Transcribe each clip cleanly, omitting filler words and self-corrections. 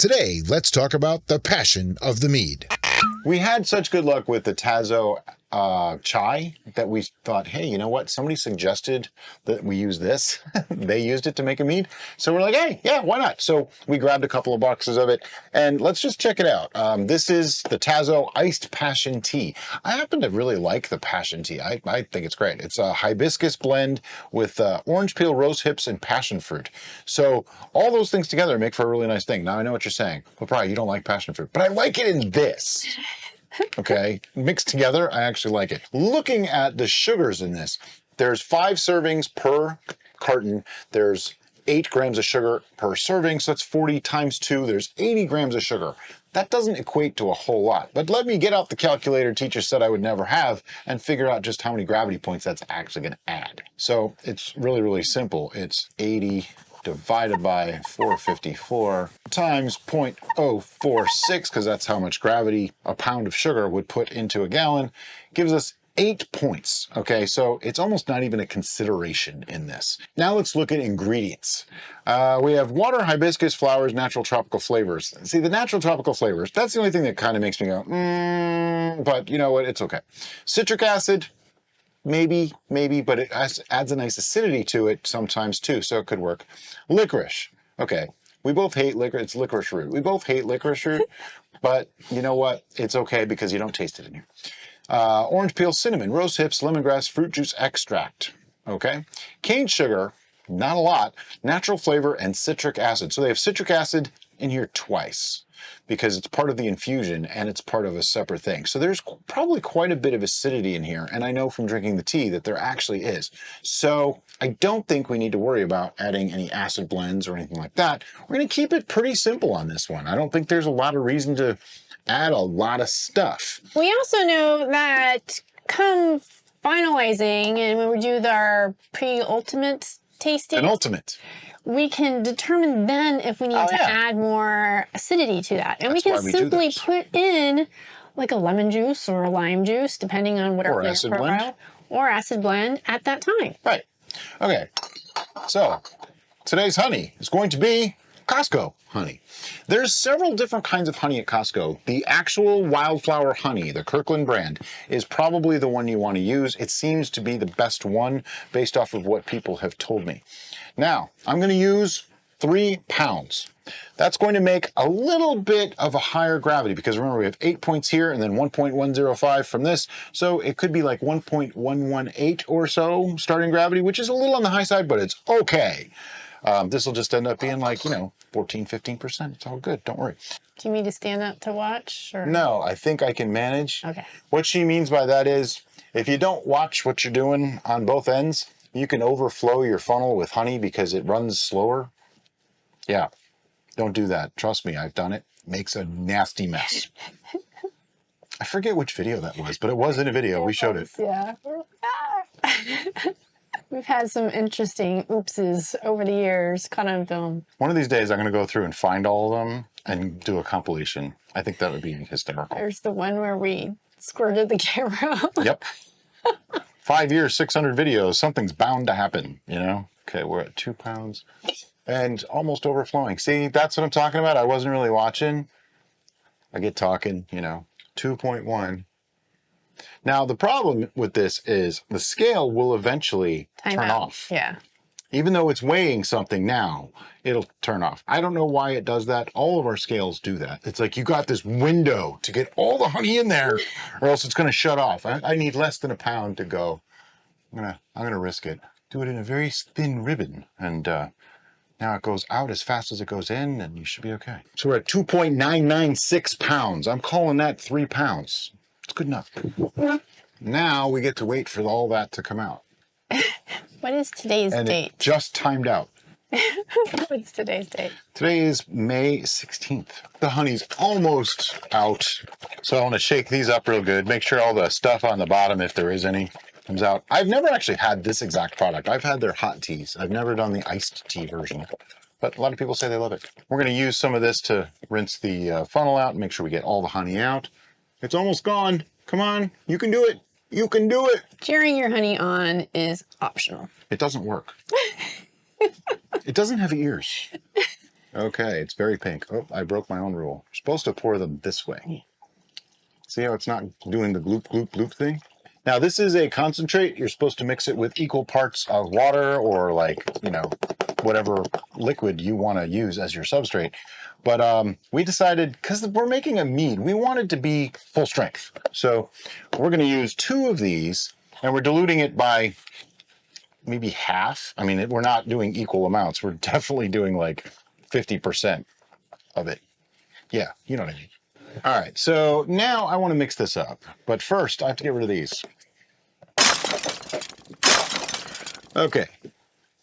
Today, let's talk about the passion of the mead. We had such good luck with the Tazo chai that we thought, hey, you know what? Somebody suggested that we use this. They used it to make a mead. So we're like, hey, yeah, why not? So we grabbed a couple of boxes of it and let's just check it out. This is the Tazo Iced Passion Tea. I happen to really like the Passion Tea. I think it's great. It's a hibiscus blend with orange peel, rose hips, and passion fruit. So all those things together make for a really nice thing. Now I know what you're saying. Well, probably you don't like passion fruit, but I like it in this. Okay, mixed together, I actually like it. Looking at the sugars in this, there's 5 servings per carton. There's 8 grams of sugar per serving, so that's 40 times 2. There's 80 grams of sugar. That doesn't equate to a whole lot, but let me get out the calculator teacher said I would never have and figure out just how many gravity points that's actually going to add. So it's really, really simple. It's 80 divided by 454 times 0.046, because that's how much gravity a pound of sugar would put into a gallon, gives us 8 points. Okay, so it's almost not even a consideration in this. Now let's look at ingredients. We have water, hibiscus, flowers, natural tropical flavors. See, the natural tropical flavors, that's the only thing that kind of makes me go, but you know what, it's okay. Citric acid, maybe, but it adds a nice acidity to it sometimes too, so it could work. Licorice. Okay, we both hate licorice. It's licorice root. We both hate licorice root, but you know what? It's okay because you don't taste it in here. Orange peel, cinnamon, rose hips, lemongrass, fruit juice extract. Okay, cane sugar, not a lot. Natural flavor and citric acid. So they have citric acid in here twice, because it's part of the infusion and it's part of a separate thing. So there's probably quite a bit of acidity in here. And I know from drinking the tea that there actually is. So I don't think we need to worry about adding any acid blends or anything like that. We're going to keep it pretty simple on this one. I don't think there's a lot of reason to add a lot of stuff. We also know that come finalizing and when we do our pre-ultimate tasting. An ultimate. We can determine then if we need to add more acidity to that. And we can simply put in like a lemon juice or a lime juice, depending on what our flavor profile, or acid blend at that time. Right. Okay. So today's honey is going to be Costco honey. There's several different kinds of honey at Costco. The actual wildflower honey, the Kirkland brand, is probably the one you want to use. It seems to be the best one based off of what people have told me. Now, I'm going to use 3 pounds. That's going to make a little bit of a higher gravity because remember we have 8 points here and then 1.105 from this. So it could be like 1.118 or so starting gravity, which is a little on the high side, but it's okay. This will just end up being like, 14, 15%. It's all good. Don't worry. Do you mean to stand up to watch? Or? No, I think I can manage. Okay. What she means by that is if you don't watch what you're doing on both ends, you can overflow your funnel with honey because it runs slower. Yeah, don't do that. Trust me, I've done it. It makes a nasty mess. I forget which video that was, but it was in a video. We showed it. Yeah. We've had some interesting oopses over the years, kind of. One of these days, I'm going to go through and find all of them and do a compilation. I think that would be hysterical. There's the one where we squirted the camera. Yep. 5 years, 600 videos, something's bound to happen, Okay, we're at 2 pounds and almost overflowing. See, that's what I'm talking about. I wasn't really watching. I get talking, 2.1. Now, the problem with this is the scale will eventually turn off. Yeah. Even though it's weighing something now, it'll turn off. I don't know why it does that. All of our scales do that. It's like you got this window to get all the honey in there or else it's going to shut off. I need less than a pound to go. I'm gonna risk it. Do it in a very thin ribbon. And now it goes out as fast as it goes in and you should be okay. So we're at 2.996 pounds. I'm calling that 3 pounds. It's good enough. Now we get to wait for all that to come out. What is today's date? It just timed out. What's today's date? Today is May 16th. The honey's almost out. So I want to shake these up real good. Make sure all the stuff on the bottom, if there is any, comes out. I've never actually had this exact product. I've had their hot teas. I've never done the iced tea version. But a lot of people say they love it. We're going to use some of this to rinse the funnel out and make sure we get all the honey out. It's almost gone. Come on. You can do it. You can do it. Cheering your honey on is optional. It doesn't work. It doesn't have ears. Okay, it's very pink. Oh, I broke my own rule. You're supposed to pour them this way. See how it's not doing the gloop, gloop, gloop thing? Now, this is a concentrate. You're supposed to mix it with equal parts of water or like, you know, whatever liquid you want to use as your substrate. But we decided, because we're making a mead, we want it to be full strength. So we're going to use 2 of these, and we're diluting it by maybe half. I mean, we're not doing equal amounts. We're definitely doing like 50% of it. Yeah, you know what I mean. All right, so now I want to mix this up. But first, I have to get rid of these. Okay,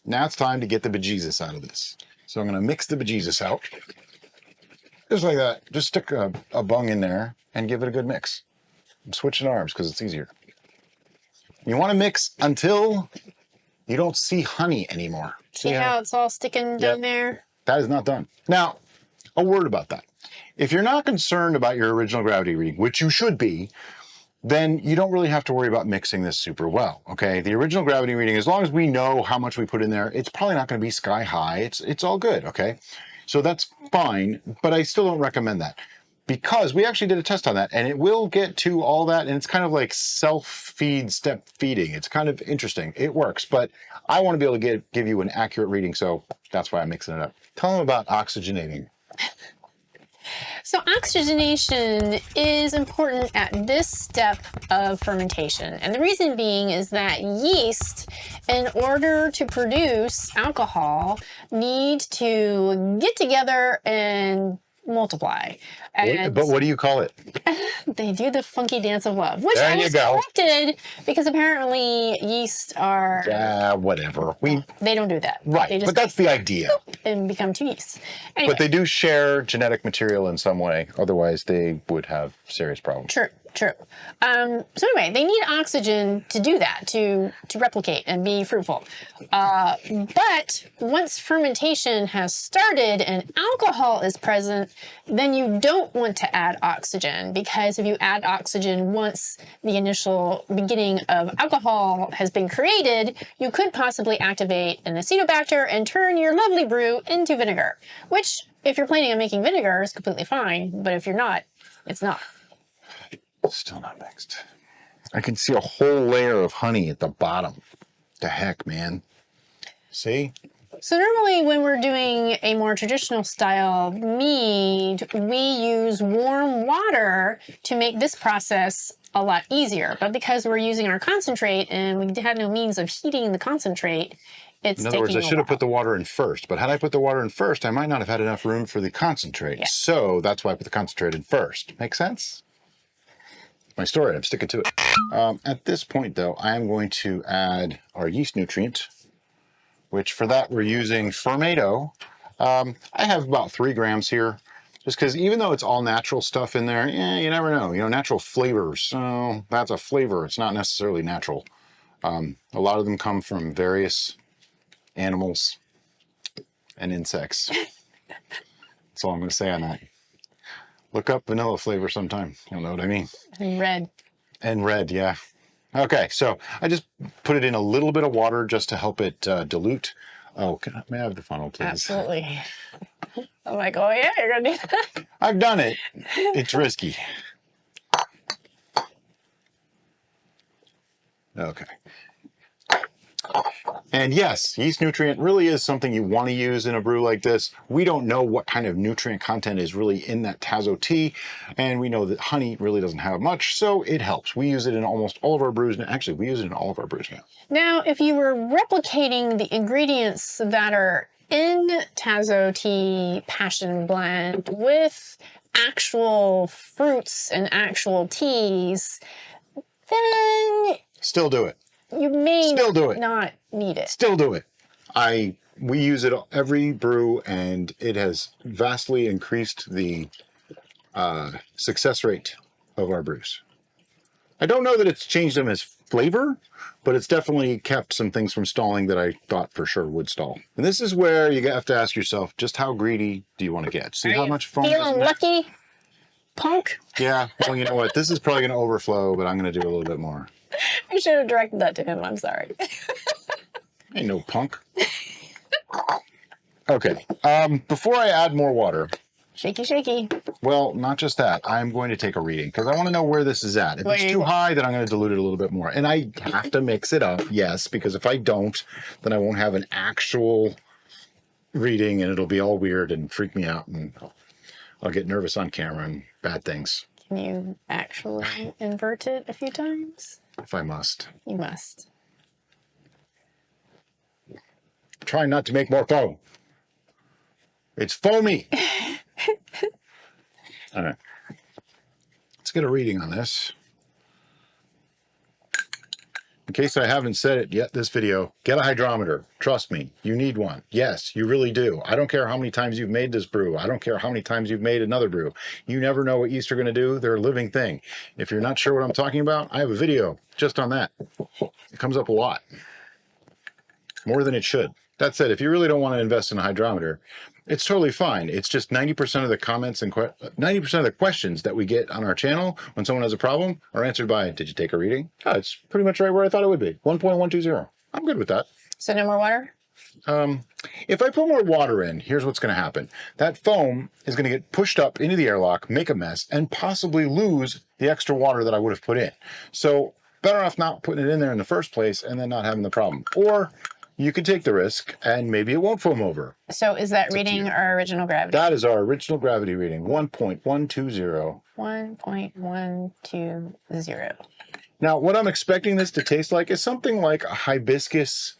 now it's time to get the bejesus out of this. So I'm going to mix the bejesus out. Just like that. Just stick a bung in there and give it a good mix. I'm switching arms because it's easier. You want to mix until you don't see honey anymore. See how it's all sticking down there? That is not done. Now, a word about that. If you're not concerned about your original gravity reading, which you should be, then you don't really have to worry about mixing this super well, okay? The original gravity reading, as long as we know how much we put in there, it's probably not going to be sky high. It's all good, okay? So that's fine, but I still don't recommend that because we actually did a test on that, and it will get to all that, and it's kind of like self-feed, step feeding. It's kind of interesting. It works, but I want to be able to give you an accurate reading, so that's why I'm mixing it up. Tell them about oxygenating. So oxygenation is important at this step of fermentation. And the reason being is that yeast, in order to produce alcohol, need to get together and multiply. And but what do you call it? They do the funky dance of love, which there I was corrected because apparently yeast are... whatever. They don't do that. Right, they just but that's the idea. And become 2 yeasts. Anyway. But they do share genetic material in some way. Otherwise, they would have serious problems. True. So anyway, they need oxygen to do that, to replicate and be fruitful. But once fermentation has started and alcohol is present, then you don't want to add oxygen, because if you add oxygen once the initial beginning of alcohol has been created, you could possibly activate an acetobacter and turn your lovely brew into vinegar, which, if you're planning on making vinegar, is completely fine, but if you're not, it's not. Still not mixed. I can see a whole layer of honey at the bottom. The heck, man. See? So normally when we're doing a more traditional style mead, we use warm water to make this process a lot easier. But because we're using our concentrate and we had no means of heating the concentrate, it's taking a while. In other words, I should have put the water in first. But had I put the water in first, I might not have had enough room for the concentrate. Yeah. So that's why I put the concentrate in first. Make sense? My story, I'm sticking to it. At this point, though, I am going to add our yeast nutrient, which for that we're using Fermento. I have about 3 grams here, just because even though it's all natural stuff in there, you never know. You know, natural flavors. So that's a flavor. It's not necessarily natural. A lot of them come from various animals and insects. That's all I'm going to say on that. Look up vanilla flavor sometime. You'll know what I mean. And red. And red, yeah. Okay, so I just put it in a little bit of water just to help it dilute. Oh, may I have the funnel, please? Absolutely. I'm like, oh yeah, you're going to do that? I've done it. It's risky. Okay. And yes, yeast nutrient really is something you want to use in a brew like this. We don't know what kind of nutrient content is really in that Tazo tea, and we know that honey really doesn't have much, so it helps. We use it in almost all of our brews now. Actually, we use it in all of our brews now. Now, if you were replicating the ingredients that are in Tazo Tea Passion Blend with actual fruits and actual teas, then... Still do it. You may still do it. Not need it. Still do it. We use it every brew, and it has vastly increased the success rate of our brews. I don't know that it's changed them as flavor, but it's definitely kept some things from stalling that I thought for sure would stall. And this is where you have to ask yourself, just how greedy do you want to get? See how much foam? Feeling lucky, punk? Yeah. Well, you know what? This is probably going to overflow, but I'm going to do a little bit more. I should have directed that to him. I'm sorry. Ain't no punk. Okay, before I add more water. Shaky, shaky. Well, not just that. I'm going to take a reading because I want to know where this is at. If it's too high, then I'm going to dilute it a little bit more. And I have to mix it up, yes, because if I don't, then I won't have an actual reading and it'll be all weird and freak me out and I'll get nervous on camera and bad things. Can you actually invert it a few times? If I must. You must. Try not to make more foam. It's foamy. All right. Let's get a reading on this. In case I haven't said it yet this video, get a hydrometer. Trust me, you need one. Yes, you really do. I don't care how many times you've made this brew. I don't care how many times you've made another brew. You never know what yeast are going to do. They're a living thing. If you're not sure what I'm talking about, I have a video just on that. It comes up a lot. More than it should. That said, if you really don't want to invest in a hydrometer, it's totally fine. It's just 90% of the comments and 90% of the questions that we get on our channel when someone has a problem are answered by, did you take a reading? Oh, it's pretty much right where I thought it would be. 1.120. I'm good with that. So no more water? If I put more water in, here's what's going to happen. That foam is going to get pushed up into the airlock, make a mess, and possibly lose the extra water that I would have put in. So better off not putting it in there in the first place and then not having the problem. Or you can take the risk and maybe it won't foam over. So is that reading our original gravity? That is our original gravity reading, 1.120. 1.120. Now, what I'm expecting this to taste like is something like a hibiscus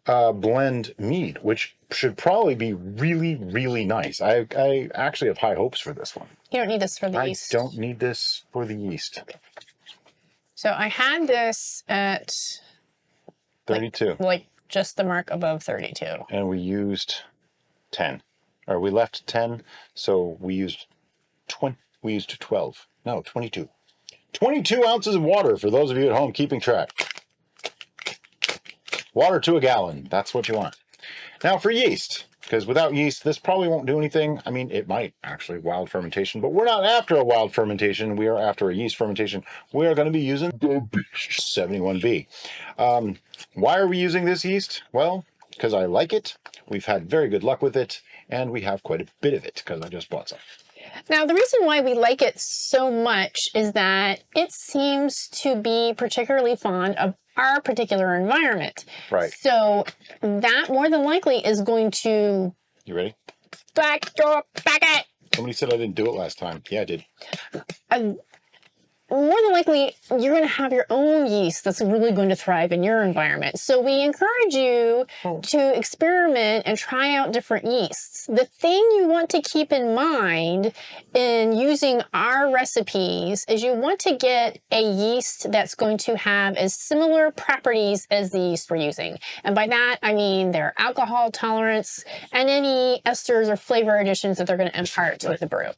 blend mead, which should probably be really, really nice. I actually have high hopes for this one. You don't need this for the yeast. I don't need this for the yeast. So I had this at 32. Like just the mark above 32. And we used 10. Or we left 10, so we used 20. We used 12. No, 22. 22 ounces of water for those of you at home keeping track. Water to a gallon. That's what you want. Now for yeast, because without yeast, this probably won't do anything. I mean, it might actually wild fermentation, but we're not after a wild fermentation. We are after a yeast fermentation. We are going to be using the 71B. Why are we using this yeast? Well, because I like it. We've had very good luck with it, and we have quite a bit of it because I just bought some. Now, the reason why we like it so much is that it seems to be particularly fond of our particular environment. Right. So that more than likely is going to... You ready? Back door, back it! Somebody said I didn't do it last time. Yeah, I did. More than likely, you're going to have your own yeast that's really going to thrive in your environment. So we encourage you to experiment and try out different yeasts. The thing you want to keep in mind in using our recipes is you want to get a yeast that's going to have as similar properties as the yeast we're using. And by that, I mean their alcohol tolerance and any esters or flavor additions that they're going to impart to the brew.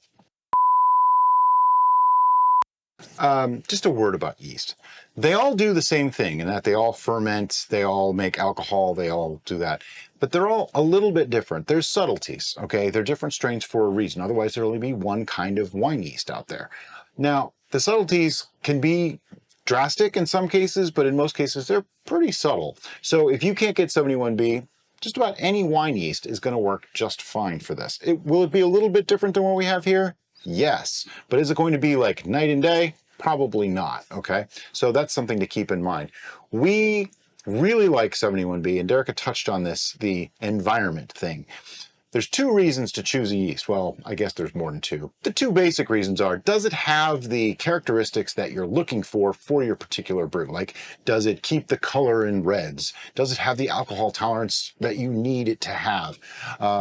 Just a word about yeast. They all do the same thing in that they all ferment, they all make alcohol, they all do that. But they're all a little bit different. There's subtleties, okay? They're different strains for a reason. Otherwise, there'll only be one kind of wine yeast out there. Now, the subtleties can be drastic in some cases, but in most cases, they're pretty subtle. So if you can't get 71B, just about any wine yeast is going to work just fine for this. Will it be a little bit different than what we have here? Yes. But is it going to be like night and day? Probably not, okay? So that's something to keep in mind. We really like 71B, and Derica touched on this, the environment thing. There's two reasons to choose a yeast. Well, I guess there's more than two. The two basic reasons are, does it have the characteristics that you're looking for your particular brew? Like, does it keep the color in reds? Does it have the alcohol tolerance that you need it to have?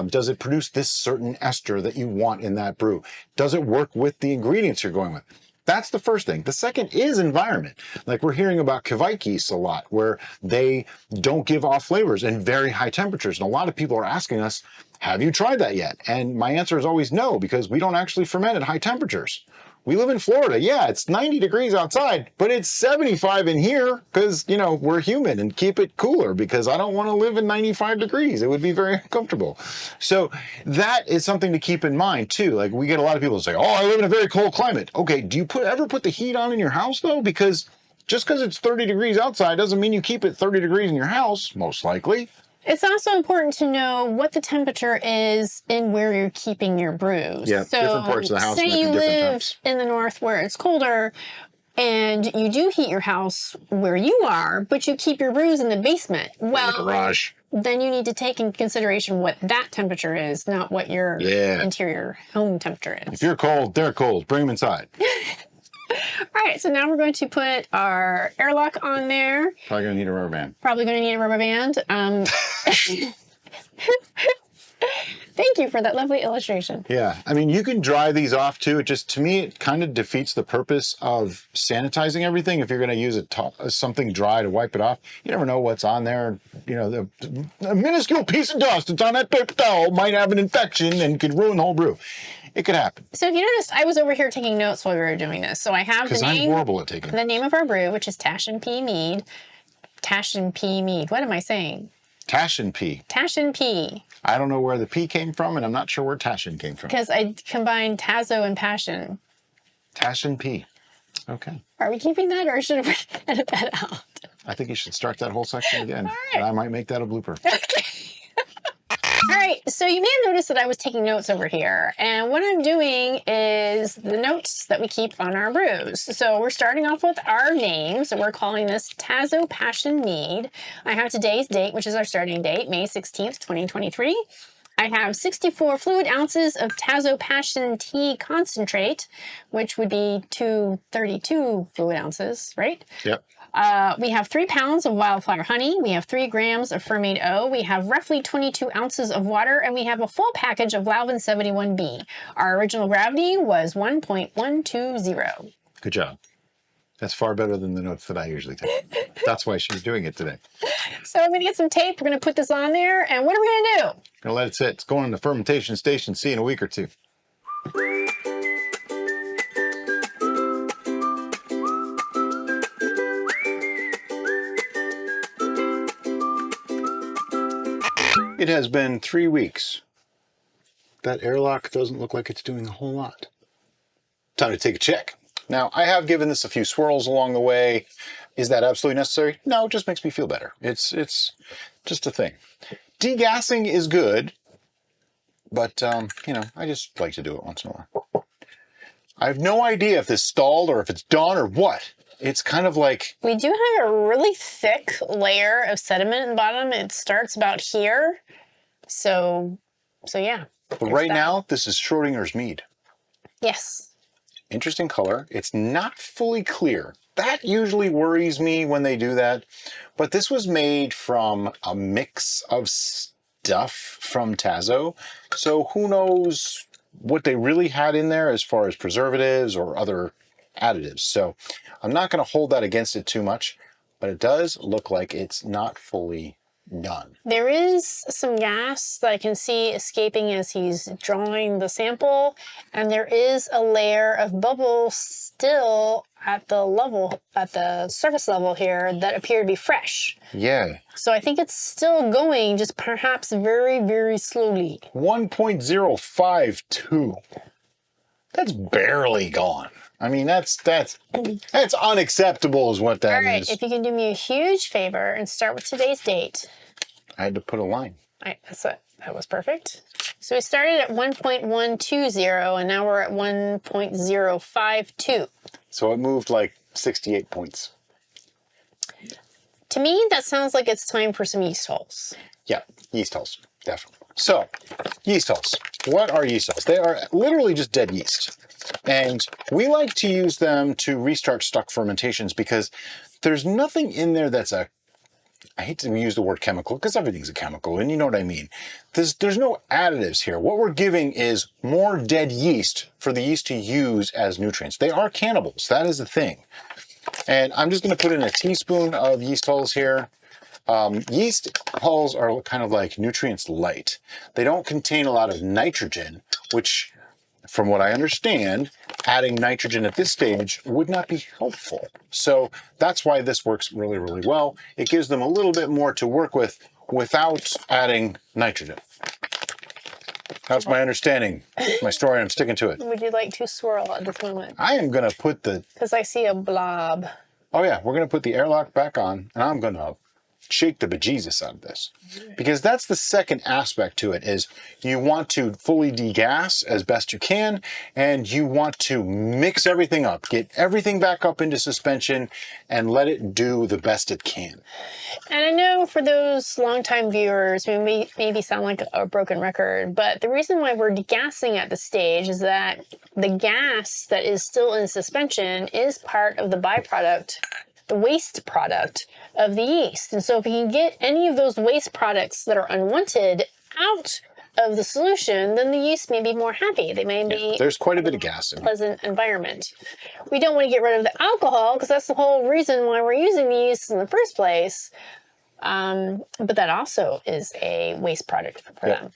Does it produce this certain ester that you want in that brew? Does it work with the ingredients you're going with? That's the first thing. The second is environment. Like we're hearing about Kvike yeast a lot, where they don't give off flavors in very high temperatures. And a lot of people are asking us, have you tried that yet? And my answer is always no, because we don't actually ferment at high temperatures. We live in Florida. Yeah, it's 90 degrees outside, but it's 75 in here because, you know, we're human and keep it cooler because I don't want to live in 95 degrees. It would be very uncomfortable. So that is something to keep in mind too. Like we get a lot of people say, oh, I live in a very cold climate. Okay, do you ever put the heat on in your house though? Because just because it's 30 degrees outside doesn't mean you keep it 30 degrees in your house, most likely. It's also important to know what the temperature is in where you're keeping your brews. Yeah, so different parts of the house say might you be different live temps. in the north where it's colder, and you do heat your house where you are, but you keep your brews in the basement. Well, in the garage. Then you need to take in consideration what that temperature is, not what your interior home temperature is. If you're cold, they're cold. Bring them inside. All right, so now we're going to put our airlock on there. Probably going to need a rubber band. Probably going to need a rubber band. Thank you for that lovely illustration. Yeah, I mean, you can dry these off too. It just, to me, it kind of defeats the purpose of sanitizing everything. If you're going to use something dry to wipe it off, you never know what's on there. You know, a minuscule piece of dust that's on that paper towel might have an infection and could ruin the whole brew. It could happen. So if you noticed, I was over here taking notes while we were doing this. So I have the name. I'm horrible at taking. The name of our brew, which is Passion Tea Mead. Passion Tea Mead. What am I saying? Tashin P. Tashin P. I don't know where the P came from, and I'm not sure where Tashin came from. Because I combined Tazo and Passion. Tashin P. Okay. Are we keeping that, or should we edit that out? I think you should start that whole section again. All right. And I might make that a blooper. Okay. All right, so you may have noticed that I was taking notes over here, and what I'm doing is the notes that we keep on our brews. So we're starting off with our name, so we're calling this Tazo Passion Mead. I have today's date, which is our starting date, May 16th, 2023. I have 64 fluid ounces of Tazo Passion Tea Concentrate, which would be 232 fluid ounces, right? Yep. We have 3 pounds of wildflower honey. We have 3 grams of fermented O. We have roughly 22 ounces of water, and we have a full package of Lalvin 71B. Our original gravity was 1.120. Good job. That's far better than the notes that I usually take. That's why she's doing it today. So I'm going to get some tape. We're going to put this on there, and what are we going to do? Gonna let it sit. It's going to fermentation station C in a week or two. It has been 3 weeks. That airlock doesn't look like it's doing a whole lot. Time to take a check. Now, I have given this a few swirls along the way. Is that absolutely necessary? No, it just makes me feel better. It's just a thing. Degassing is good, but, you know, I just like to do it once in a while. I have no idea if this stalled or if it's done or what. It's kind of like... We do have a really thick layer of sediment in the bottom. It starts about here. So yeah. But right now, this is Schrodinger's mead. Yes. Interesting color. It's not fully clear. That usually worries me when they do that. But this was made from a mix of stuff from Tazo. So who knows what they really had in there as far as preservatives or other additives. So I'm not going to hold that against it too much, but it does look like it's not fully done. There is some gas that I can see escaping as he's drawing the sample, and there is a layer of bubbles still at the surface level here that appear to be fresh. Yeah. So I think it's still going, just perhaps very, very slowly. 1.052. That's barely gone. I mean, that's unacceptable is what that is. All right, if you can do me a huge favor and start with today's date. I had to put a line. That was perfect. So we started at 1.120, and now we're at 1.052. So it moved like 68 points. To me, that sounds like it's time for some yeast hulls. Yeah, yeast hulls, definitely. So, yeast hulls. What are yeast hulls? They are literally just dead yeast. And we like to use them to restart stuck fermentations because there's nothing in there that's I hate to use the word chemical because everything's a chemical, and you know what I mean. There's no additives here. What we're giving is more dead yeast for the yeast to use as nutrients. They are cannibals. That is the thing. And I'm just going to put in a teaspoon of yeast hulls here. Yeast hulls are kind of like nutrients light. They don't contain a lot of nitrogen, which, from what I understand, adding nitrogen at this stage would not be helpful. So that's why this works really, really well. It gives them a little bit more to work with without adding nitrogen. That's my understanding. My story, I'm sticking to it. Would you like to swirl at this moment? I am going to put the... Because I see a blob. Oh yeah, we're going to put the airlock back on, and I'm going to shake the bejesus out of this. Because that's the second aspect to it, is you want to fully degas as best you can, and you want to mix everything up, get everything back up into suspension, and let it do the best it can. And I know for those longtime viewers, we may maybe sound like a broken record, but the reason why we're degassing at this stage is that the gas that is still in suspension is part of the byproduct, the waste product of the yeast. And so if you can get any of those waste products that are unwanted out of the solution, then the yeast may be more happy. They may be there's quite a bit of gas in it. Pleasant environment. We don't want to get rid of the alcohol because that's the whole reason why we're using the yeast in the first place. But that also is a waste product for them.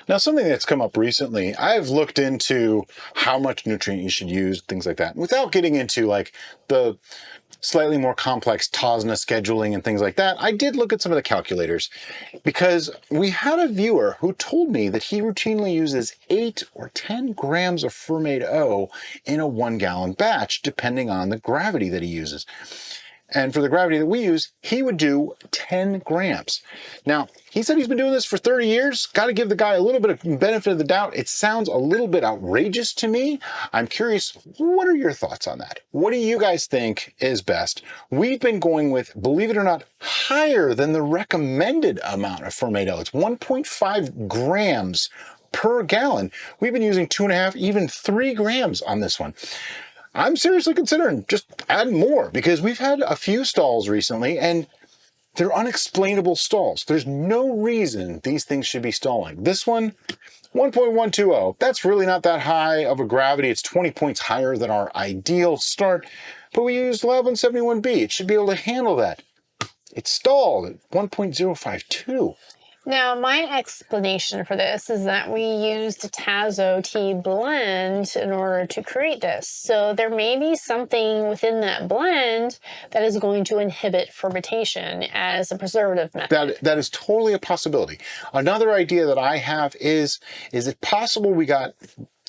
Now, something that's come up recently, I've looked into how much nutrient you should use, things like that, without getting into like the slightly more complex TOSNA scheduling and things like that. I did look at some of the calculators because we had a viewer who told me that he routinely uses 8 or 10 grams of Fermate O in a 1 gallon batch, depending on the gravity that he uses. And for the gravity that we use, he would do 10 grams. Now, he said he's been doing this for 30 years. Got to give the guy a little bit of benefit of the doubt. It sounds a little bit outrageous to me. I'm curious, what are your thoughts on that? What do you guys think is best? We've been going with, believe it or not, higher than the recommended amount of Fermate O. It's 1.5 grams per gallon. We've been using 2.5, even 3 grams on this one. I'm seriously considering just adding more because we've had a few stalls recently and they're unexplainable stalls. There's no reason these things should be stalling. This one, 1.120, that's really not that high of a gravity. It's 20 points higher than our ideal start, but we used 1171B. It should be able to handle that. It's stalled at 1.052. Now, my explanation for this is that we used a Tazo tea blend in order to create this. So there may be something within that blend that is going to inhibit fermentation as a preservative method. That is totally a possibility. Another idea that I have is it possible we got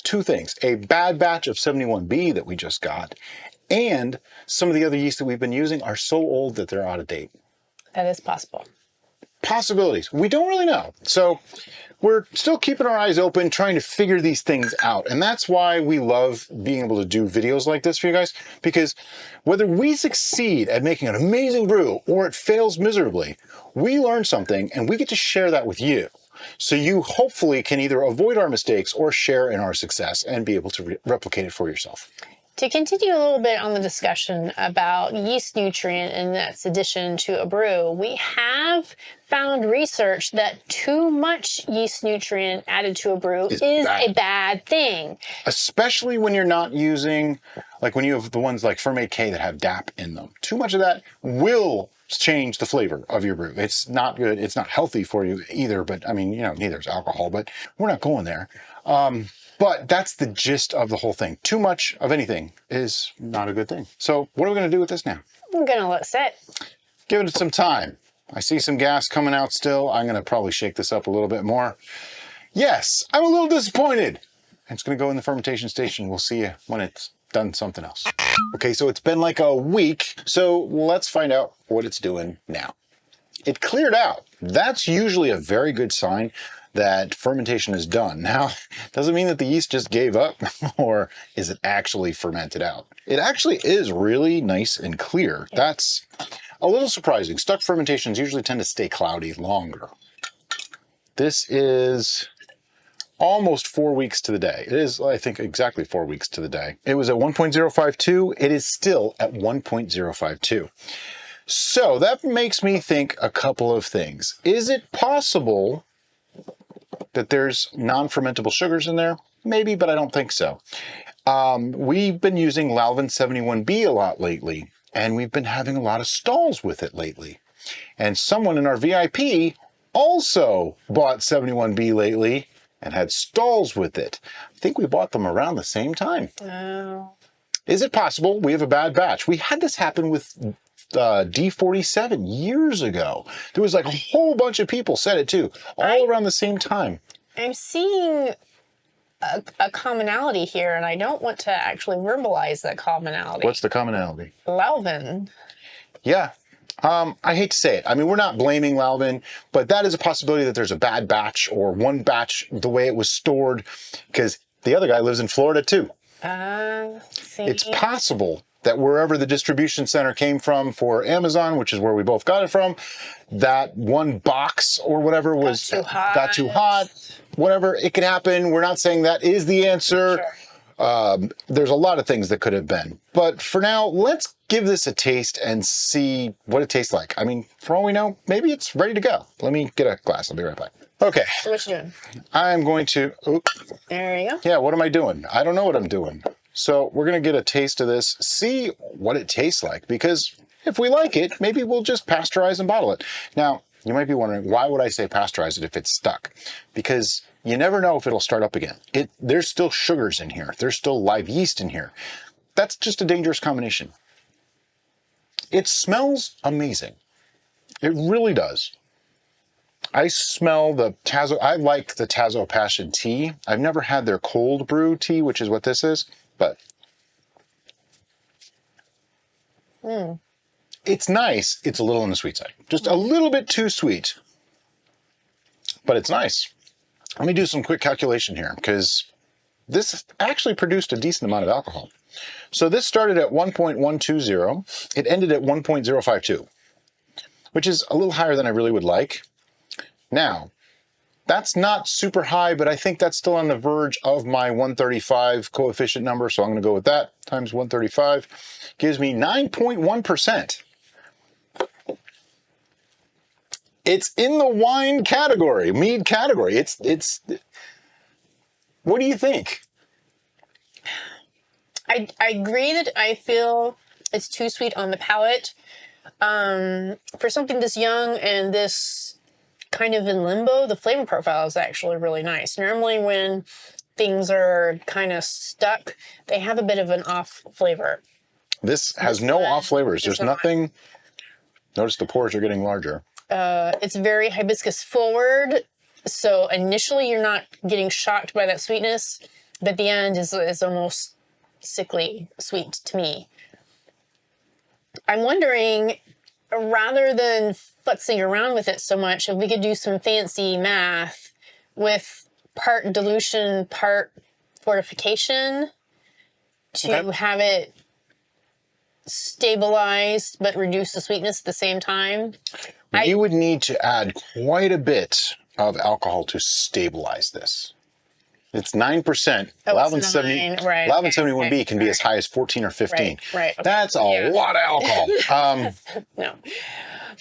two things, a bad batch of 71B that we just got, and some of the other yeast that we've been using are so old that they're out of date. That is possible. Possibilities. We don't really know. So we're still keeping our eyes open, trying to figure these things out. And that's why we love being able to do videos like this for you guys, because whether we succeed at making an amazing brew or it fails miserably, we learn something and we get to share that with you. So you hopefully can either avoid our mistakes or share in our success and be able to replicate it for yourself. To continue a little bit on the discussion about yeast nutrient and its addition to a brew, we have found research that too much yeast nutrient added to a brew is a bad thing. Especially when you're not using, like when you have the ones like Fermate K that have DAP in them. Too much of that will change the flavor of your brew. It's not good. It's not healthy for you either, but I mean, you know, neither is alcohol, but we're not going there. But that's the gist of the whole thing. Too much of anything is not a good thing. So what are we going to do with this now? I'm going to let it sit. Give it some time. I see some gas coming out still. I'm going to probably shake this up a little bit more. Yes, I'm a little disappointed. It's going to go in the fermentation station. We'll see you when it's done something else. Okay, so it's been like a week. So let's find out what it's doing now. It cleared out. That's usually a very good sign that fermentation is done. Now, doesn't mean that the yeast just gave up, or is it actually fermented out? It actually is really nice and clear. That's a little surprising. Stuck fermentations usually tend to stay cloudy longer. This is almost 4 weeks to the day. It is, I think, exactly 4 weeks to the day. It was at 1.052. It is still at 1.052. So that makes me think a couple of things. Is it possible that there's non-fermentable sugars in there? Maybe, but I don't think so. We've been using Lalvin 71B a lot lately, and we've been having a lot of stalls with it lately. And someone in our VIP also bought 71B lately and had stalls with it. I think we bought them around the same time. Oh. Is it possible we have a bad batch? We had this happen with D47 years ago. There was like a whole bunch of people said it too, all around the same time. I'm seeing a commonality here, and I don't want to actually verbalize that commonality. What's the commonality? Lalvin. Yeah, I hate to say it. I mean, we're not blaming Lalvin, but that is a possibility that there's a bad batch or one batch the way it was stored, because the other guy lives in Florida too. See. It's possible that wherever the distribution center came from for Amazon, which is where we both got it from, that one box or whatever got too hot, whatever. It could happen. We're not saying that is the answer. Sure. There's a lot of things that could have been. But for now, let's give this a taste and see what it tastes like. I mean, for all we know, maybe it's ready to go. Let me get a glass. I'll be right back. Okay. So what you doing? I'm going to... There you go. Yeah, what am I doing? I don't know what I'm doing. So we're going to get a taste of this, see what it tastes like, because if we like it, maybe we'll just pasteurize and bottle it. Now, you might be wondering, why would I say pasteurize it if it's stuck? Because you never know if it'll start up again. There's still sugars in here. There's still live yeast in here. That's just a dangerous combination. It smells amazing. It really does. I smell the Tazo. I like the Tazo Passion Tea. I've never had their cold brew tea, which is what this is, but it's nice. It's a little on the sweet side. Just a little bit too sweet, but it's nice. Let me do some quick calculation here, because this actually produced a decent amount of alcohol. So this started at 1.120. It ended at 1.052, which is a little higher than I really would like. Now, that's not super high, but I think that's still on the verge of my 135 coefficient number, so I'm going to go with that, times 135. Gives me 9.1%. It's in the wine category, mead category. It's. What do you think? I agree that I feel it's too sweet on the palate. For something this young and this kind of in limbo, the flavor profile is actually really nice. Normally when things are kind of stuck, they have a bit of an off flavor. This has no off flavors. There's nothing. Notice the pores are getting larger. It's very hibiscus forward. So initially you're not getting shocked by that sweetness, but the end is almost sickly sweet to me. I'm wondering, rather than futzing around with it so much, if we could do some fancy math with part dilution, part fortification to have it stabilized but reduce the sweetness at the same time. You would need to add quite a bit of alcohol to stabilize this. It's 9%. Lalvin 71B can be as high as 14 or 15. Right. Okay. That's a lot of alcohol. No.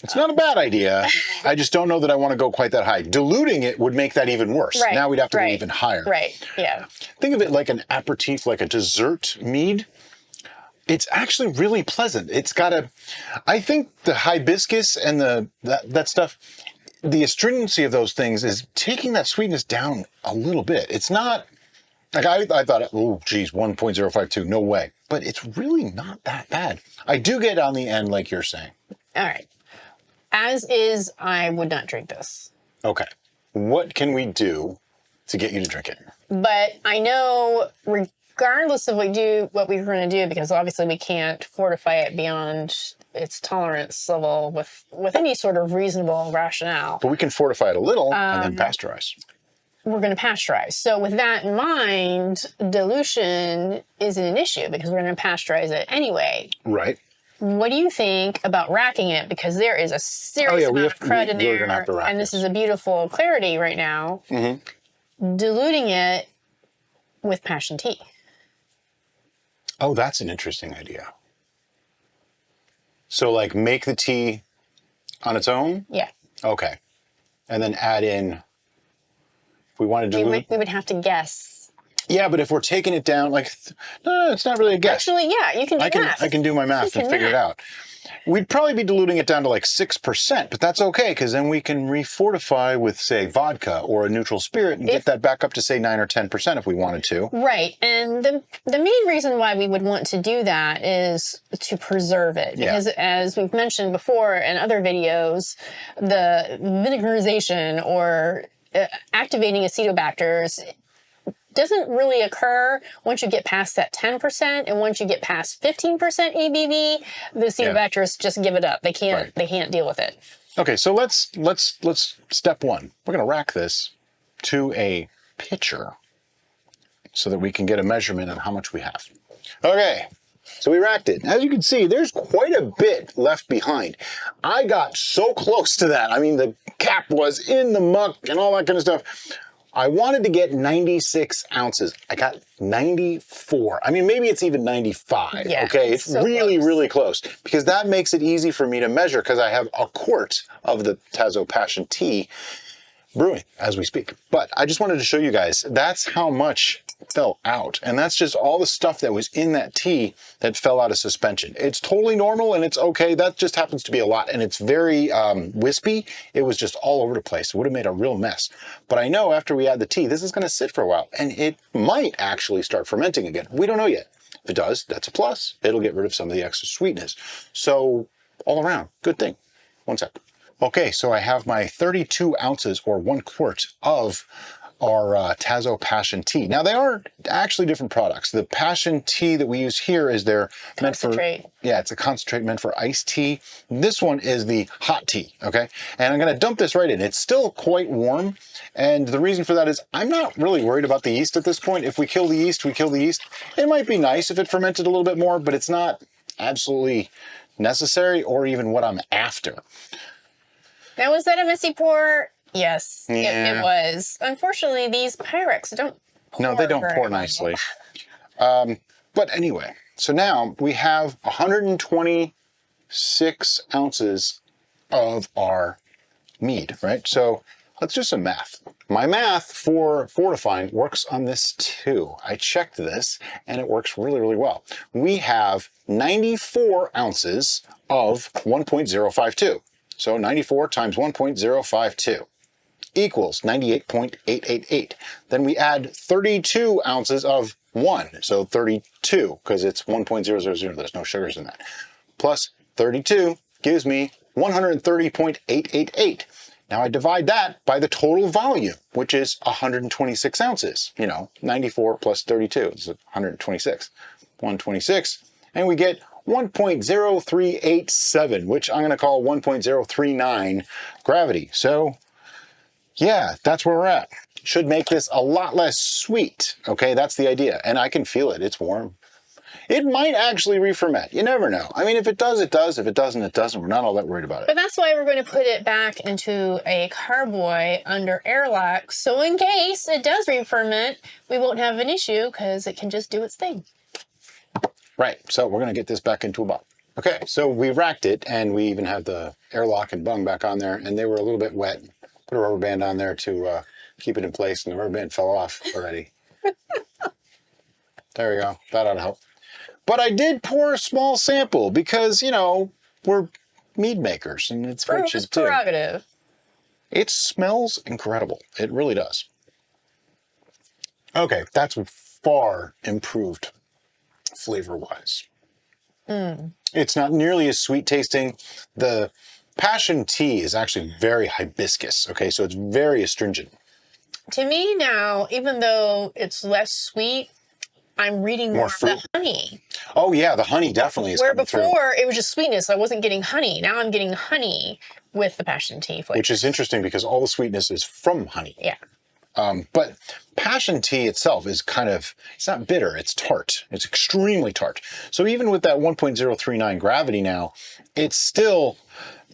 It's not a bad idea. I just don't know that I want to go quite that high. Diluting it would make that even worse. Right. Now we'd have to go even higher. Right. Yeah. Think of it like an aperitif, like a dessert mead. It's actually really pleasant. It's got I think the hibiscus and that stuff, the astringency of those things is taking that sweetness down a little bit. It's not, like I thought, oh geez, 1.052, no way. But it's really not that bad. I do get on the end like you're saying. All right. As is, I would not drink this. Okay. What can we do to get you to drink it? But I know, regardless of what we're going to do, because obviously we can't fortify it beyond its tolerance level with any sort of reasonable rationale. But we can fortify it a little and then pasteurize. We're going to pasteurize. So with that in mind, dilution isn't an issue because we're going to pasteurize it anyway. Right. What do you think about racking it? Because there is a serious amount of crud in there, and this is a beautiful clarity right now. Mm-hmm. Diluting it with passion tea. Oh, that's an interesting idea. So, like, make the tea on its own? Yeah. Okay. And then add in, if we want to dilute... We would have to guess. Yeah, but if we're taking it down, like, no, it's not really a guess. Actually, yeah, you can do math. I can do my math and figure it out. We'd probably be diluting it down to like 6%, but that's okay, because then we can refortify with, say, vodka or a neutral spirit and get that back up to, say, 9 or 10% if we wanted to. Right. And the main reason why we would want to do that is to preserve it. Because as we've mentioned before in other videos, the vinegarization or activating acetobacters doesn't really occur once you get past that 10%, and once you get past 15% ABV, the cetobacterists just give it up. They can't deal with it. Okay, so let's step one. We're going to rack this to a pitcher so that we can get a measurement of how much we have. Okay, so we racked it. As you can see, there's quite a bit left behind. I got so close to that. I mean, the cap was in the muck and all that kind of stuff. I wanted to get 96 ounces. I got 94. I mean, maybe it's even 95. Yeah, okay, it's so really close because that makes it easy for me to measure because I have a quart of the Tazo Passion Tea brewing as we speak. But I just wanted to show you guys, that's how much fell out. And that's just all the stuff that was in that tea that fell out of suspension. It's totally normal and it's okay. That just happens to be a lot. And it's very wispy. It was just all over the place. It would have made a real mess. But I know after we add the tea, this is going to sit for a while and it might actually start fermenting again. We don't know yet. If it does, that's a plus. It'll get rid of some of the extra sweetness. So all around, good thing. One sec. Okay, so I have my 32 ounces or 1 quart of our Tazo Passion Tea. Now they are actually different products. The Passion Tea that we use here is meant for, it's a concentrate meant for iced tea. This one is the hot tea, okay? And I'm gonna dump this right in. It's still quite warm. And the reason for that is I'm not really worried about the yeast at this point. If we kill the yeast, we kill the yeast. It might be nice if it fermented a little bit more, but it's not absolutely necessary or even what I'm after. Now, was that a messy pour? Yes, it was. Unfortunately, these Pyrex don't pour. No, they don't pour nicely. But anyway, so now we have 126 ounces of our mead, right? So let's do some math. My math for fortifying works on this too. I checked this and it works really well. We have 94 ounces of 1.052. So 94 times 1.052 equals 98.888. Then we add 32 ounces of 1, so 32, because it's 1.000, there's no sugars in that. Plus 32 gives me 130.888. Now I divide that by the total volume, which is 126 ounces. 94 plus 32 is 126. 126, and we get 1.0387, which I'm going to call 1.039 gravity. So yeah, that's where we're at. Should make this a lot less sweet. Okay, that's the idea. And I can feel it. It's warm. It might actually re-ferment. You never know. I mean, if it does, it does. If it doesn't, it doesn't. We're not all that worried about it. But that's why we're going to put it back into a carboy under airlock. So in case it does re-ferment, we won't have an issue because it can just do its thing. Right, so we're gonna get this back into a bottle. Okay, so we racked it and we even have the airlock and bung back on there and they were a little bit wet. Put a rubber band on there to keep it in place and the rubber band fell off already. There we go, that ought to help. But I did pour a small sample because, we're mead makers and it's what you do. Prerogative. It smells incredible, it really does. Okay, that's far improved flavor-wise. It's not nearly as sweet tasting. The Passion Tea is actually very hibiscus, okay? So it's very astringent. To me now, even though it's less sweet, I'm reading more of the honey. Oh yeah, the honey definitely is coming through. Where before it was just sweetness, I wasn't getting honey. Now I'm getting honey with the Passion Tea flavor. Which is interesting because all the sweetness is from honey. Yeah. But Passion Tea itself is it's not bitter, it's tart. It's extremely tart. So even with that 1.039 gravity now, it's still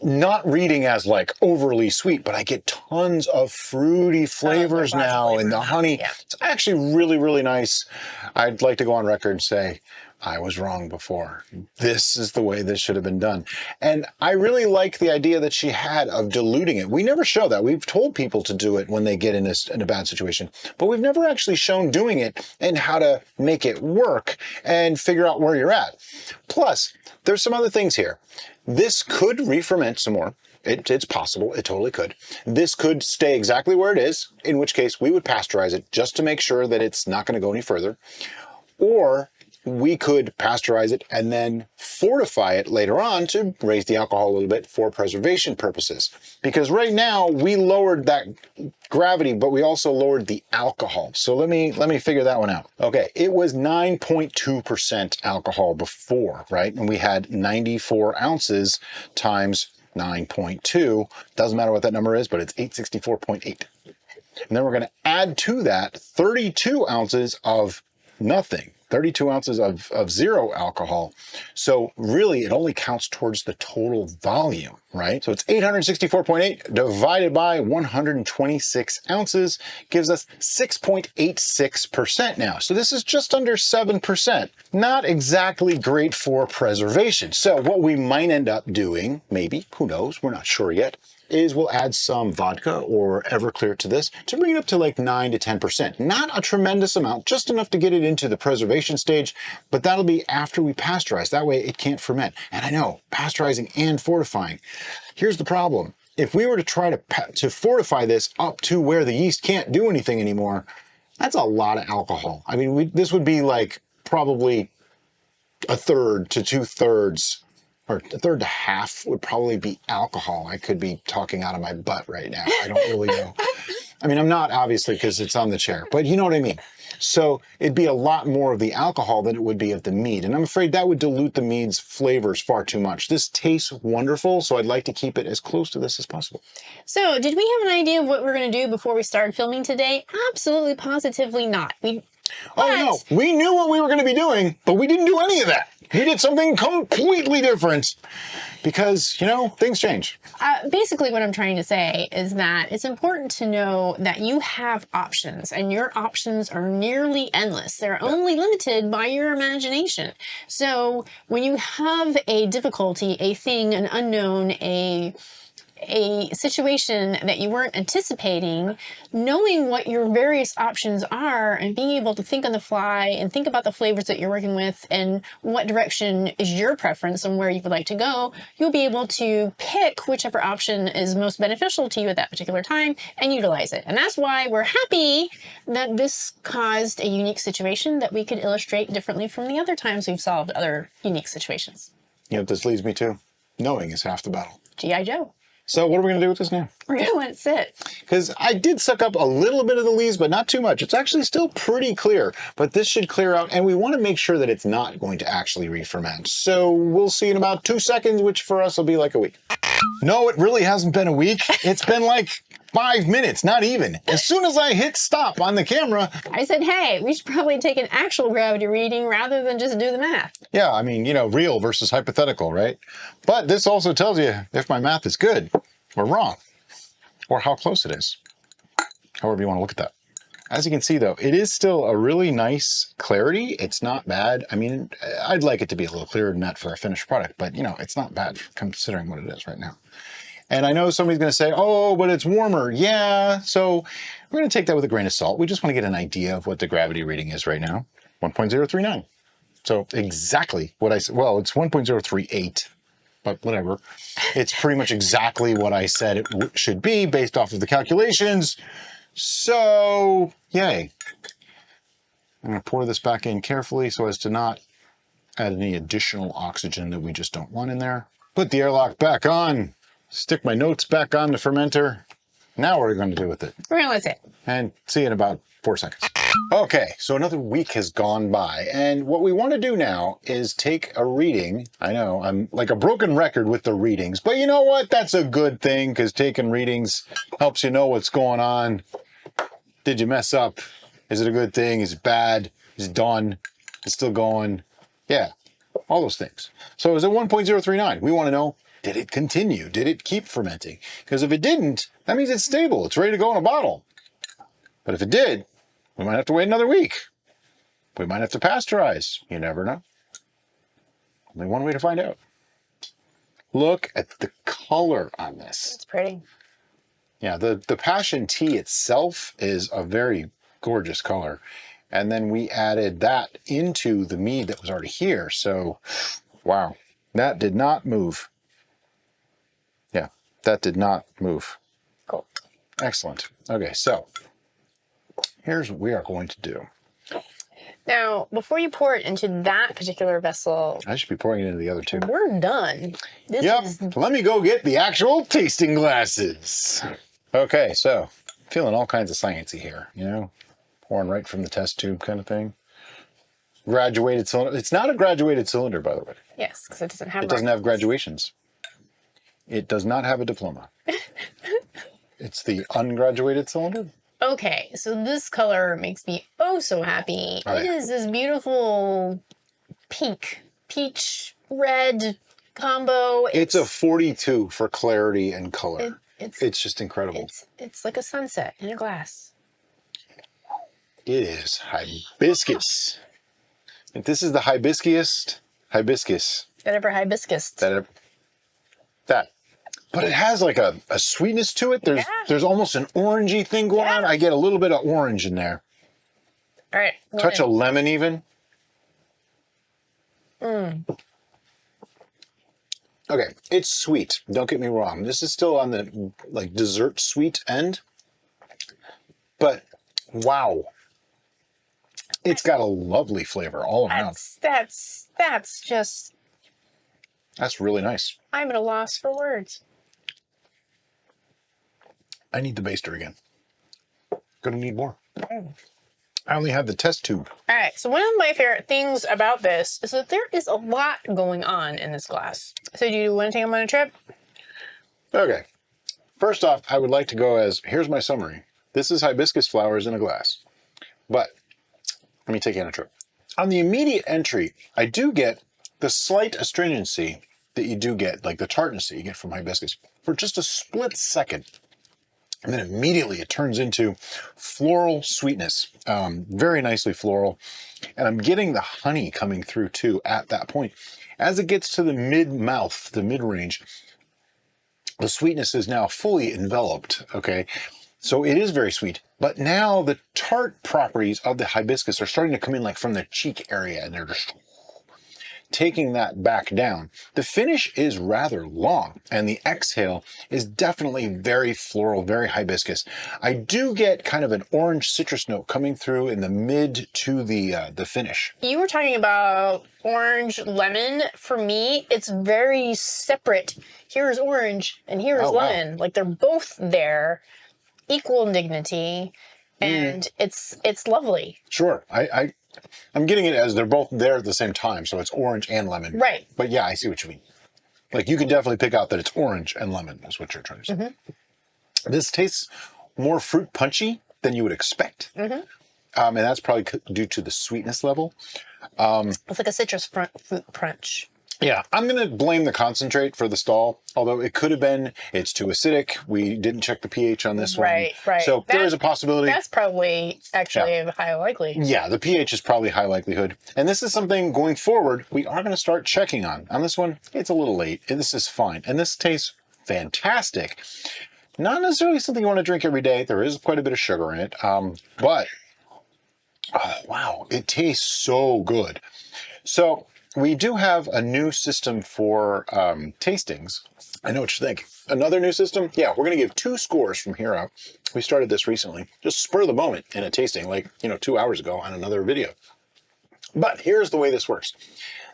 not reading as like overly sweet, but I get tons of fruity flavors now and the honey. Yeah. It's actually really nice. I'd like to go on record and say, I was wrong before. This is the way this should have been done. And I really like the idea that she had of diluting it. We never show that. We've told people to do it when they get in a bad situation, but we've never actually shown doing it and how to make it work and figure out where you're at. Plus, there's some other things here. This could re-ferment some more. It's possible. It totally could. This could stay exactly where it is, in which case we would pasteurize it just to make sure that it's not going to go any further. Or we could pasteurize it and then fortify it later on to raise the alcohol a little bit for preservation purposes. Because right now we lowered that gravity, but we also lowered the alcohol. So let me figure that one out. Okay, it was 9.2% alcohol before, right? And we had 94 ounces times 9.2. Doesn't matter what that number is, but it's 864.8. And then we're going to add to that 32 ounces of nothing, 32 ounces of zero alcohol. So really it only counts towards the total volume, right? So it's 864.8 divided by 126 ounces gives us 6.86% now. So this is just under 7%. Not exactly great for preservation. So what we might end up doing, maybe, who knows, we're not sure yet, is we'll add some vodka or Everclear to this to bring it up to like 9 to 10%. Not a tremendous amount, just enough to get it into the preservation stage, but that'll be after we pasteurize. That way it can't ferment. And I know, pasteurizing and fortifying. Here's the problem. If we were to try to fortify this up to where the yeast can't do anything anymore, that's a lot of alcohol. I mean, this would be like probably a third to 2/3 or a third to half would probably be alcohol. I could be talking out of my butt right now. I don't really know. I mean, I'm not obviously because it's on the chair, but you know what I mean. So it'd be a lot more of the alcohol than it would be of the mead. And I'm afraid that would dilute the mead's flavors far too much. This tastes wonderful, so I'd like to keep it as close to this as possible. So did we have an idea of what we're going to do before we started filming today? Absolutely, positively not. Oh no, we knew what we were going to be doing, but we didn't do any of that. We did something completely different because, you know, things change. Basically what I'm trying to say is that it's important to know that you have options and your options are nearly endless. They're only limited by your imagination. So when you have a difficulty, a thing, an unknown, a situation that you weren't anticipating, knowing what your various options are and being able to think on the fly and think about the flavors that you're working with and what direction is your preference and where you would like to go, you'll be able to pick whichever option is most beneficial to you at that particular time and utilize it. And that's why we're happy that this caused a unique situation that we could illustrate differently from the other times we've solved other unique situations. You know what this leads me to? Knowing is half the battle. G.I. Joe. So what are we going to do with this now? We're going to let it sit. Because I did suck up a little bit of the leaves, but not too much. It's actually still pretty clear, but this should clear out, and we want to make sure that it's not going to actually re-ferment. So we'll see in about 2 seconds, which for us will be like a week. No, it really hasn't been a week. It's been like 5 minutes, not even. As soon as I hit stop on the camera, I said, hey, we should probably take an actual gravity reading rather than just do the math. Yeah, I mean, you know, real versus hypothetical, right? But this also tells you if my math is good or wrong, or how close it is, however you want to look at that. As you can see, though, it is still a really nice clarity. It's not bad. I mean, I'd like it to be a little clearer than that for a finished product, but, you know, it's not bad considering what it is right now. And I know somebody's going to say, oh, but it's warmer. Yeah, so we're going to take that with a grain of salt. We just want to get an idea of what the gravity reading is right now, 1.039. So exactly what I said. Well, it's 1.038, but whatever. It's pretty much exactly what I said it should be based off of the calculations. So, yay. I'm going to pour this back in carefully so as to not add any additional oxygen that we just don't want in there. Put the airlock back on. Stick my notes back on the fermenter. Now what are we going to do with it? We're going to let it sit. And see you in about 4 seconds. Okay, so another week has gone by, and what we want to do now is take a reading. I know, I'm like a broken record with the readings, but you know what? That's a good thing, because taking readings helps you know what's going on. Did you mess up? Is it a good thing? Is it bad? Is it done? Is it still going? Yeah, all those things. So is it 1.039? We want to know, did it continue? Did it keep fermenting? Because if it didn't, that means it's stable. It's ready to go in a bottle. But if it did, we might have to wait another week. We might have to pasteurize. You never know. Only one way to find out. Look at the color on this. It's pretty. Yeah, the passion tea itself is a very gorgeous color. And then we added that into the mead that was already here. So, wow, that did not move. Yeah, that did not move. Cool. Excellent. Okay, so here's what we are going to do. Now, before you pour it into that particular vessel, I should be pouring it into the other two. We're done. Let me go get the actual tasting glasses. Okay, so feeling all kinds of sciencey here, you know, pouring right from the test tube kind of thing. Graduated cylinder. It's not a graduated cylinder, by the way. Yes, because it doesn't have. It doesn't have graduations. It does not have a diploma. It's the ungraduated cylinder. Okay, so this color makes me oh so happy. It is this beautiful peach red combo. It's a 42 for clarity and color. It's just incredible. It's like a sunset in a glass. It is hibiscus. If this is the hibiscus that ever hibiscus. That. But it has like a sweetness to it. There's almost an orangey thing going on. I get a little bit of orange in there. All right. Touch of lemon even. Okay, it's sweet. Don't get me wrong. This is still on the like dessert sweet end. But wow. It's got a lovely flavor all around. That's really nice. I'm at a loss for words. I need the baster again. Gonna need more. I only have the test tube. All right, so one of my favorite things about this is that there is a lot going on in this glass. So do you want to take them on a trip? Okay. First off, I would like to go as, here's my summary. This is hibiscus flowers in a glass. But let me take you on a trip. On the immediate entry, I do get the slight astringency that you do get, like the tartness that you get from hibiscus, for just a split second. And then immediately it turns into floral sweetness, very nicely floral. And I'm getting the honey coming through too at that point. As it gets to the mid-mouth, the mid-range, the sweetness is now fully enveloped, okay? So it is very sweet. But now the tart properties of the hibiscus are starting to come in like from the cheek area, and they're just taking that back down. The finish is rather long, and the exhale is definitely very floral, very hibiscus. I do get kind of an orange citrus note coming through in the mid to the finish. You were talking about orange lemon. For me, it's very separate. Here's orange and here's lemon. Wow. Like they're both there, equal in dignity, and it's lovely. Sure. I'm getting it as they're both there at the same time, so it's orange and lemon. Right. But yeah, I see what you mean. Like you can definitely pick out that it's orange and lemon is what you're trying to say. Mm-hmm. This tastes more fruit punchy than you would expect. Mm-hmm. And that's probably due to the sweetness level. It's like a citrus fruit punch. Yeah, I'm going to blame the concentrate for the stall, although it could have been it's too acidic. We didn't check the pH on this one. Right. So there is a possibility. That's probably actually a high likelihood. Yeah, the pH is probably high likelihood. And this is something going forward we are going to start checking on. On this one, it's a little late. And this is fine. And this tastes fantastic. Not necessarily something you want to drink every day. There is quite a bit of sugar in it. But, oh, wow, it tastes so good. So we do have a new system for tastings. I know what you think. Another new system? Yeah, we're going to give 2 scores from here out. We started this recently. Just spur of the moment in a tasting, like, 2 hours ago on another video. But here's the way this works.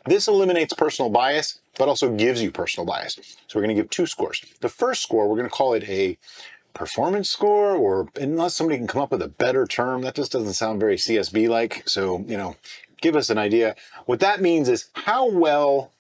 This eliminates personal bias, but also gives you personal bias. So we're going to give 2 scores. The first score, we're going to call it a performance score, or unless somebody can come up with a better term, that just doesn't sound very CSB-like. So, give us an idea. What that means is how well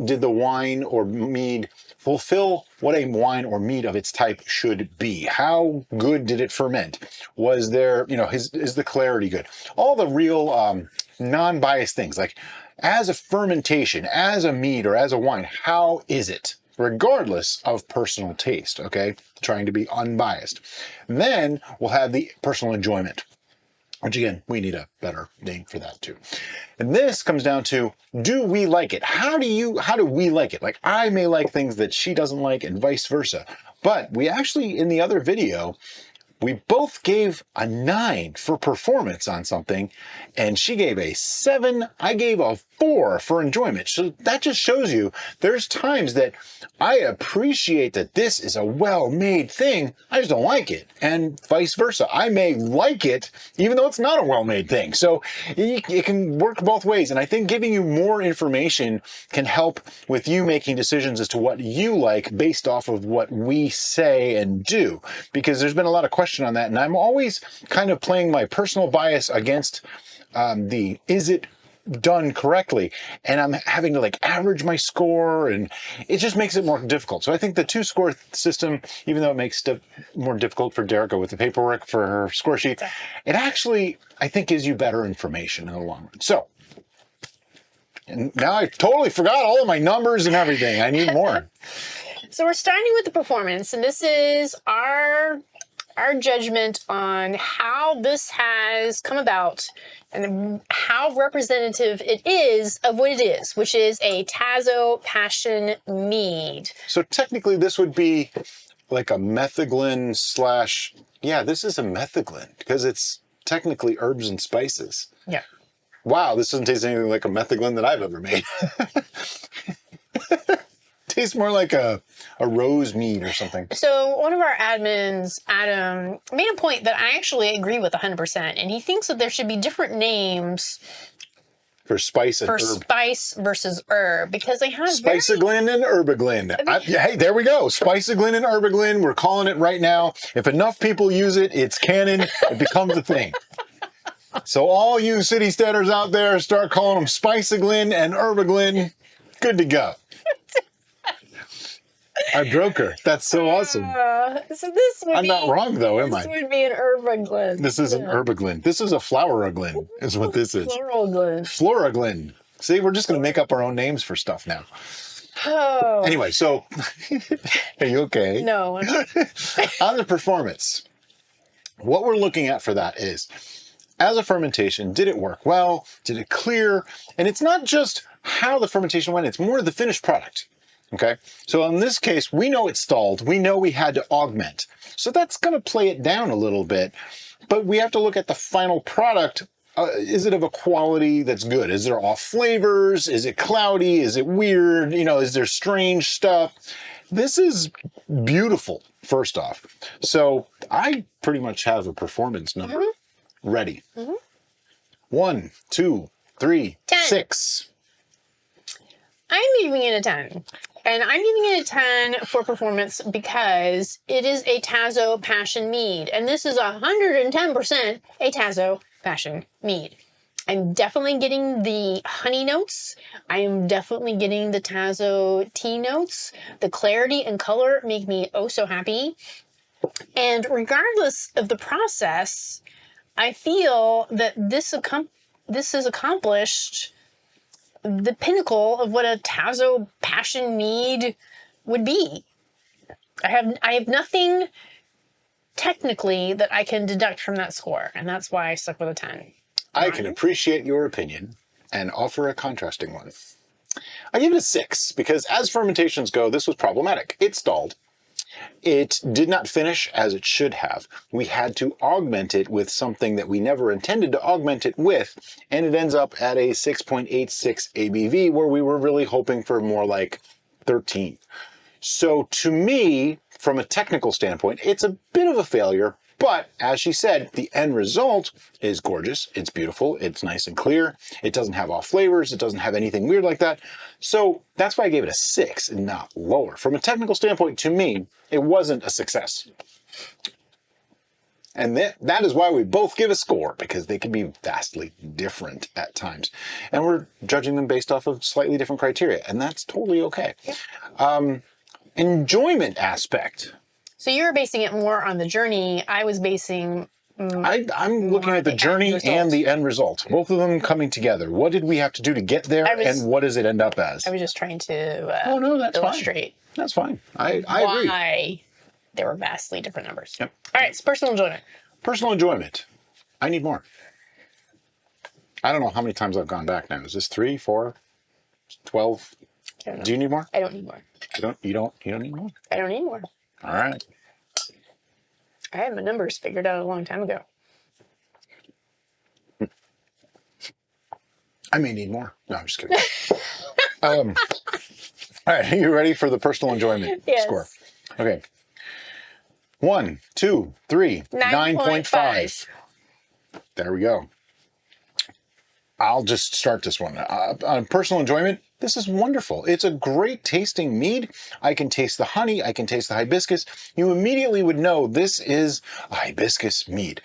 did the wine or mead fulfill what a wine or mead of its type should be? How good did it ferment? Was there, is the clarity good? All the real non-biased things, like as a fermentation, as a mead or as a wine, how is it? Regardless of personal taste, okay? Trying to be unbiased. And then we'll have the personal enjoyment, which again, we need a better name for that too. And this comes down to, do we like it? How do we like it? Like I may like things that she doesn't like and vice versa. But we actually, in the other video, we both gave a 9 for performance on something, and she gave a 7. I gave a 4 for enjoyment. So that just shows you there's times that I appreciate that this is a well-made thing. I just don't like it. And vice versa. I may like it even though it's not a well-made thing. So it can work both ways. And I think giving you more information can help with you making decisions as to what you like based off of what we say and do. Because there's been a lot of question on that. And I'm always kind of playing my personal bias against is it done correctly, and I'm having to like average my score, and it just makes it more difficult. So I think the 2-score system, even though it makes stuff more difficult for Derica with the paperwork for her score sheet, it actually, I think, gives you better information in the long run. So, and now I totally forgot all of my numbers and everything. I need more. So we're starting with the performance, and this is our judgment on how this has come about and how representative it is of what it is, which is a Tazo Passion Mead. So technically this would be like a metheglin slash, yeah, this is a metheglin because it's technically herbs and spices. Yeah. Wow, this doesn't taste anything like a metheglin that I've ever made. Tastes more like a rose mead or something. So one of our admins, Adam, made a point that I actually agree with 100%, and he thinks that there should be different names for spice and herb. Spice versus herb, because they have Spiceaglin and herbaglin. Hey, there we go. Spiceaglin and herbaglin. We're calling it right now. If enough people use it, it's canon. It becomes a thing. So all you city steaders out there, start calling them Spiceaglin and herbaglin. Good to go. I broke her. That's so awesome. So this would I'm not wrong though, am I? This would be an herbaglin. This is an herbaglin. This is a flower-aglin, is what this is. Floraglin. Floraglin. See, we're just going to make up our own names for stuff now. Oh. Anyway, so are you okay? No. On the performance, what we're looking at for that is, as a fermentation, did it work well? Did it clear? And it's not just how the fermentation went, it's more the finished product. Okay, so in this case, we know it stalled. We know we had to augment. So that's going to play it down a little bit, but we have to look at the final product. Is it of a quality that's good? Is there off flavors? Is it cloudy? Is it weird? You know, is there strange stuff? This is beautiful, first off. So I pretty much have a performance number ready. 1, 2, 3, 10. 6. I'm giving it a 10. And I'm giving it a 10 for performance because it is a Tazo Passion Mead. And this is 110% a Tazo Passion Mead. I'm definitely getting the honey notes. I am definitely getting the Tazo tea notes. The clarity and color make me oh so happy. And regardless of the process, I feel that this has accomplished the pinnacle of what a Tazo Passion Mead would be. I have nothing technically that I can deduct from that score, and that's why I stuck with a 10. I can appreciate your opinion and offer a contrasting one. I give it a 6 because as fermentations go, this was problematic. It stalled. It did not finish as it should have. We had to augment it with something that we never intended to augment it with, and it ends up at a 6.86 ABV where we were really hoping for more like 13. So to me, from a technical standpoint, it's a bit of a failure, but as she said, the end result is gorgeous. It's beautiful. It's nice and clear. It doesn't have off flavors. It doesn't have anything weird like that. So that's why I gave it a 6 and not lower. From a technical standpoint, to me, it wasn't a success. And that is why we both give a score, because they can be vastly different at times. And we're judging them based off of slightly different criteria, and that's totally okay. Enjoyment aspect. So you're basing it more on the journey. I was basing... I'm looking at the journey and the end result. Both of them coming together. What did we have to do to get there, and what does it end up as? I was just trying to oh, no, that's illustrate. Fine. That's fine. I agree. Why there were vastly different numbers. Yep. All right, so personal enjoyment. Personal enjoyment. I need more. I don't know how many times I've gone back now. Is this 3, 4, 12? I don't know. Do you need more? I don't need more. You don't need more? I don't need more. All right. I had my numbers figured out a long time ago. I may need more. No, I'm just kidding. All right, are you ready for the personal enjoyment score? Okay. 1, 2, 3, 9.5. There we go. I'll just start this one. On personal enjoyment, this is wonderful. It's a great tasting mead. I can taste the honey. I can taste the hibiscus. You immediately would know this is a hibiscus mead.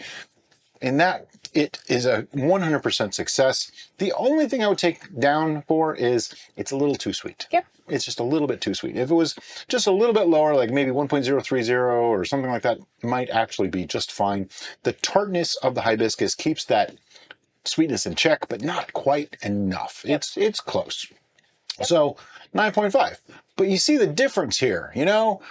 And that it is a 100% success. The only thing I would take down for is it's a little too sweet. Yep. It's just a little bit too sweet. If it was just a little bit lower, like maybe 1.030 or something like that, it might actually be just fine. The tartness of the hibiscus keeps that sweetness in check, but not quite enough. Yep. It's close. Yep. So 9.5. But you see the difference here, you know?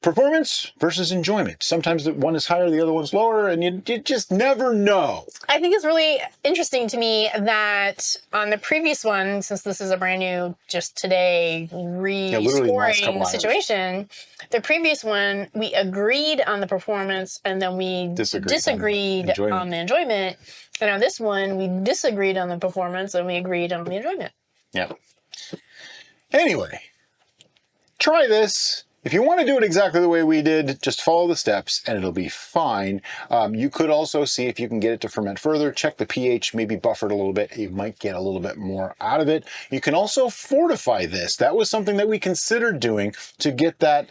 Performance versus enjoyment. Sometimes one is higher, the other one's lower, and you just never know. I think it's really interesting to me that on the previous one, since this is a brand new, just today, re-scoring situation, the previous one, we agreed on the performance and then we disagreed on the enjoyment. And on this one, we disagreed on the performance and we agreed on the enjoyment. Yeah. Anyway, try this. If you want to do it exactly the way we did, just follow the steps and it'll be fine. You could also see if you can get it to ferment further. Check the pH, maybe buffer it a little bit. You might get a little bit more out of it. You can also fortify this. That was something that we considered doing to get that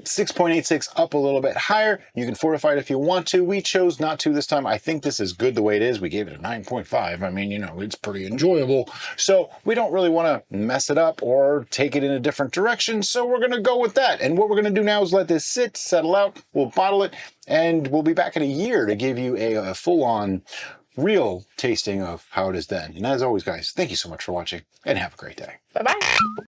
6.86 up a little bit higher. You can fortify it if you want to. We chose not to this time. I think this is good the way it is. We gave it a 9.5. I mean, you know, it's pretty enjoyable. So we don't really want to mess it up or take it in a different direction. So we're going to go with that. And what we're going to do now is let this sit, settle out, we'll bottle it, and we'll be back in a year to give you a full-on, real tasting of how it is then. And as always, guys, thank you so much for watching, and have a great day. Bye-bye.